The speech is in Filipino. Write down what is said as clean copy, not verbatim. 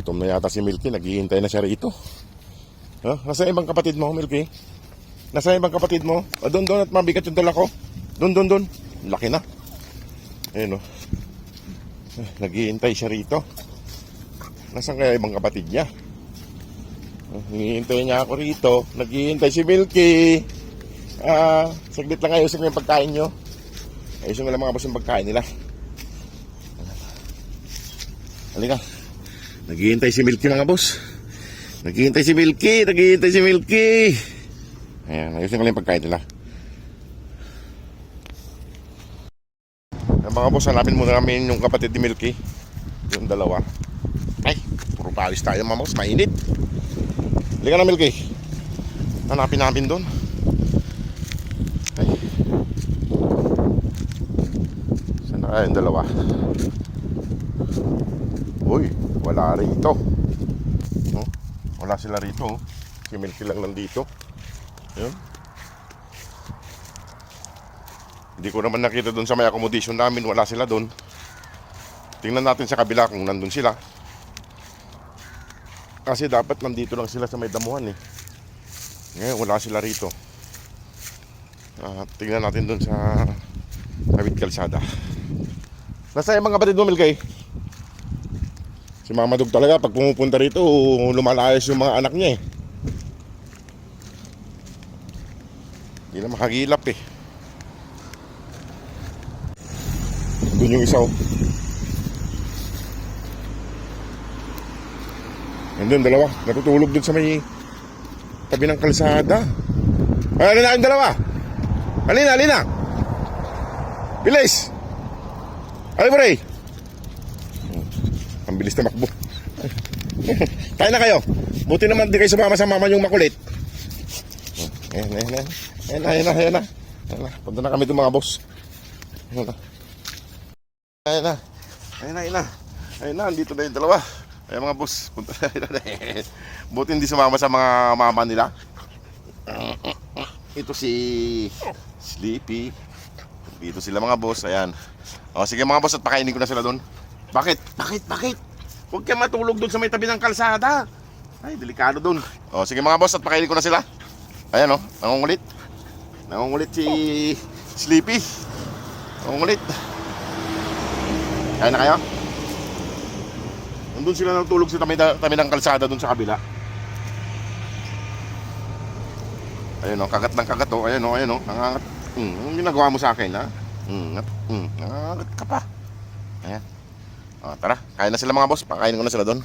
Gutom na yata si Milky. Naghihintay na siya rito. Nasa ibang kapatid mo, Milky? Nasa ibang kapatid mo? Doon at mabigat yung dala ko. Doon. Laki na. Ayun o. Naghihintay siya rito. Nasaan kaya ibang kapatid niya? Hinihintay niya ako rito. Naghihintay si Milky. Saglit lang, ayusin ko yung pagkain nyo. Ayusin ko lang mga boss yung pagkain nila. Halika. Naghihintay si Milky mga boss. Naghihintay si Milky. Ayan, ayusin ko lang yung pagkain nila. Mga boss, hanapin muna namin yung kapatid ni Milky. Yung dalawa. Ay, puro palis tayo mga boss, mainit. Halika na Milky. Hanapin namin doon. Ay. Saan na kaya yung dalawa? Uy, wala rito. Wala sila rito. Si Milky lang nandito. Ayun. Hindi ko naman nakita doon sa may accommodation namin. Wala sila doon. Tingnan natin sa kabila kung nandun sila. Kasi dapat nandito lang sila sa may damuhan eh. Ngayon wala sila rito. Tingnan natin doon sa Tawid Kalsada. Nasa yung mga kapatid mo, Milky? Si Mama Dog talaga pag pumupunta rito lumalayas yung mga anak niya eh. Hindi na makagilap eh. Doon yung isa oh. Nandun dalawa. Natutulog dun sa may tabi ng kalsada. Alin na yung dalawa? Alina. Bilis. Alin mo rin. Ang bilis na makbo. Tayo na kayo. Buti naman di kayo sumama sa mama yung makulit. Ayan na. Punta na kami doon mga boss. Ayan na, andito na yung dalawa. Ayan mga boss, punta na. Buti hindi sumama sa mga mama nila. Ito si Sleepy. Dito sila mga boss, ayan. Sige mga boss, at pakainin ko na sila doon. Bakit? Huwag kayo matulog doon sa may tabi ng kalsada. Ay, delikado doon. Sige mga boss, at pakainin ko na sila. Ayan nangungulit si Sleepy. Nangungulit. Kaya na kayo? Nandun sila natulog sa tabi ng kalsada doon sa kabila. Ayun o, kagat ng kagat o. Ayun o. Nangangat. Anong ginagawa mo sa akin ha? Nangangat ka pa. Ayan. Tara, kain na sila mga boss. Pakainin ko na sila doon.